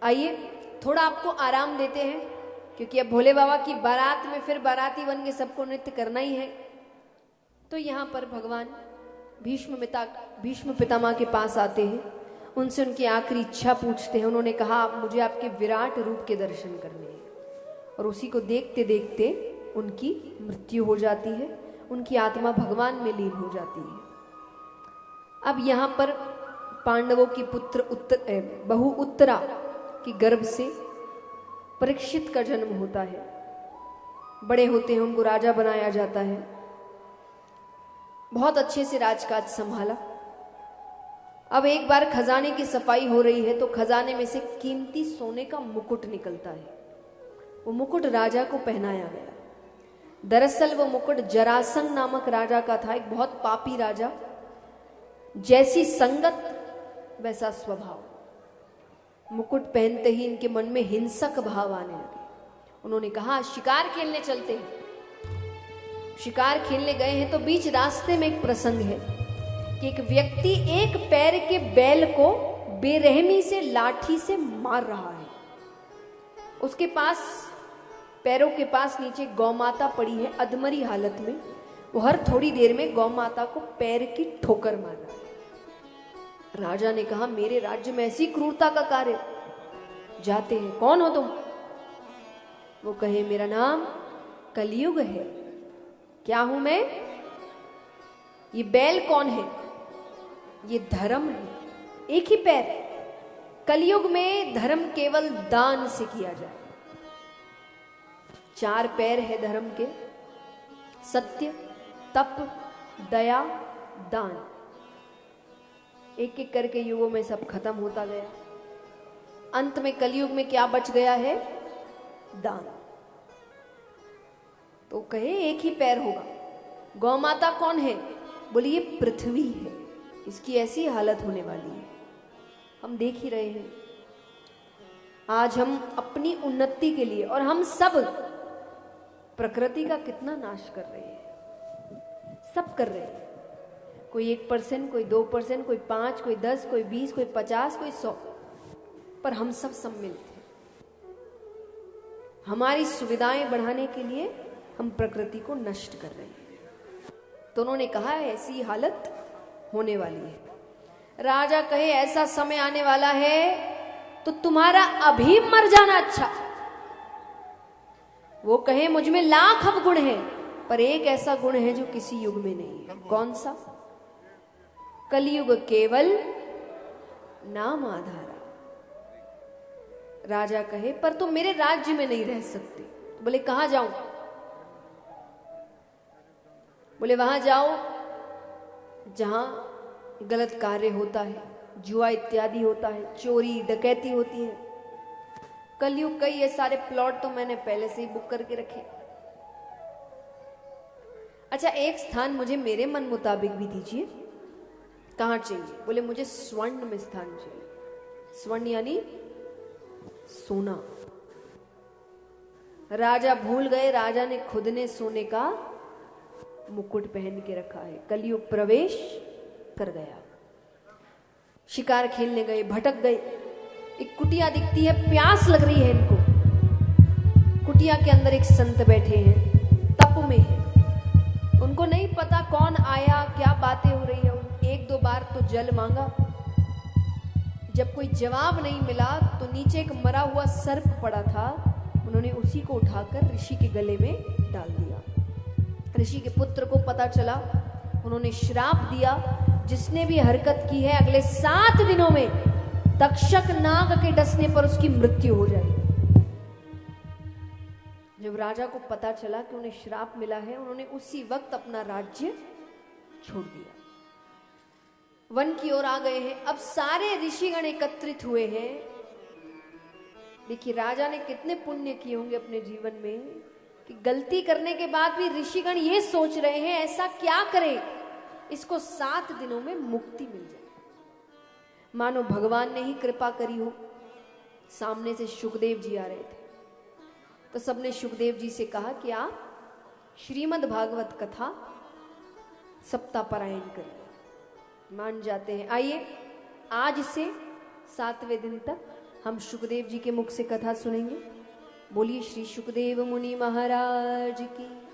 आइए थोड़ा आपको आराम देते हैं, क्योंकि अब भोले बाबा की बारात में फिर बाराती बन के सबको नृत्य करना ही है। तो यहाँ पर भगवान भीष्म पितामह के पास आते हैं, उनसे उनकी आखिरी इच्छा पूछते हैं। उन्होंने कहा आप मुझे आपके विराट रूप के दर्शन करने हैं, और उसी को देखते देखते उनकी मृत्यु हो जाती है, उनकी आत्मा भगवान में लीन हो जाती है। अब यहाँ पर पांडवों की बहू उत्तरा की गर्भ से परीक्षित का जन्म होता है। बड़े होते हैं, उनको राजा बनाया जाता है। बहुत अच्छे से राजकाज संभाला। अब एक बार खजाने की सफाई हो रही है, तो खजाने में से कीमती सोने का मुकुट निकलता है। वो मुकुट राजा को पहनाया गया। दरअसल वो मुकुट जरासंध नामक राजा का था, एक बहुत पापी राजा। जैसी संगत वैसा स्वभाव। मुकुट पहनते ही इनके मन में हिंसक भाव आने लगे। उन्होंने कहा शिकार खेलने चलते हैं। शिकार खेलने गए हैं तो बीच रास्ते में एक प्रसंग है कि एक व्यक्ति एक पैर के बैल को बेरहमी से लाठी से मार रहा है। उसके पास पैरों के पास नीचे गौमाता पड़ी है अधमरी हालत में। वो हर थोड़ी देर में गौमाता को पैर की ठोकर मार रहा है। राजा ने कहा मेरे राज्य में ऐसी क्रूरता का कार्य जाते हैं, कौन हो तुम? वो कहे मेरा नाम कलयुग है। क्या हूं मैं? ये बैल कौन है? ये धर्म है। एक ही पैर। कलयुग में धर्म केवल दान से किया जाए। 4 पैर है धर्म के, सत्य, तप, दया, दान। एक एक करके युगों में सब खत्म होता गया। अंत में कलयुग में क्या बच गया है? दान। तो कहे एक ही पैर होगा। गौमाता कौन है? बोली ये पृथ्वी है, इसकी ऐसी हालत होने वाली है। हम देख ही रहे हैं आज हम अपनी उन्नति के लिए, और हम सब प्रकृति का कितना नाश कर रहे हैं। सब कर रहे हैं। कोई 1%, कोई 2%, कोई 5, कोई 10, कोई 20, कोई 50, कोई 100, पर हम सब सम्मिलित हैं। हमारी सुविधाएं बढ़ाने के लिए हम प्रकृति को नष्ट कर रहे हैं। तो उन्होंने कहा ऐसी हालत होने वाली है। राजा कहे ऐसा समय आने वाला है तो तुम्हारा अभी मर जाना अच्छा। वो कहे मुझ में लाख अवगुण है, पर एक ऐसा गुण है जो किसी युग में नहीं है। कौन सा? कलयुग केवल नाम आधारा। राजा कहे पर तुम मेरे राज्य में नहीं रह सकते। तो बोले कहां जाऊं? बोले वहां जाओ जहां गलत कार्य होता है, जुआ इत्यादि होता है, चोरी डकैती होती है। कलयुग कई ये सारे प्लॉट तो मैंने पहले से ही बुक करके रखे। अच्छा एक स्थान मुझे मेरे मन मुताबिक भी दीजिए। कहां चाहिए? बोले मुझे स्वर्ण में स्थान चाहिए। स्वर्ण यानी सोना। राजा भूल गए, राजा ने खुद ने सोने का मुकुट पहन के रखा है। कलयुग प्रवेश कर गया। शिकार खेलने गए, भटक गए। एक कुटिया दिखती है, प्यास लग रही है इनको। कुटिया के अंदर एक संत बैठे हैं, तप में है। उनको नहीं पता कौन आया, क्या बातें हो रही है। 1-2 बार तो जल मांगा। जब कोई जवाब नहीं मिला तो नीचे एक मरा हुआ सर्प पड़ा था, उन्होंने उसी को उठाकर ऋषि के गले में डाल दिया। ऋषि के पुत्र को पता चला, उन्होंने श्राप दिया जिसने भी हरकत की है अगले 7 दिनों में तक्षक नाग के डसने पर उसकी मृत्यु हो जाएगी। जब राजा को पता चला कि उन्हें श्राप मिला है, उन्होंने उसी वक्त अपना राज्य छोड़ दिया। वन की ओर आ गए हैं। अब सारे ऋषिगण एकत्रित हुए हैं। देखिए राजा ने कितने पुण्य किए होंगे अपने जीवन में कि गलती करने के बाद भी ऋषिगण ये सोच रहे हैं ऐसा क्या करें इसको 7 दिनों में मुक्ति मिल जाए। मानो भगवान ने ही कृपा करी हो। सामने से सुखदेव जी आ रहे थे, तो सबने सुखदेव जी से कहा कि आप श्रीमद् भागवत कथा सप्ताह पारायण करिए। मान जाते हैं। आइए आज से 7वें दिन तक हम शुकदेव जी के मुख से कथा सुनेंगे। बोलिए श्री शुकदेव मुनि महाराज की।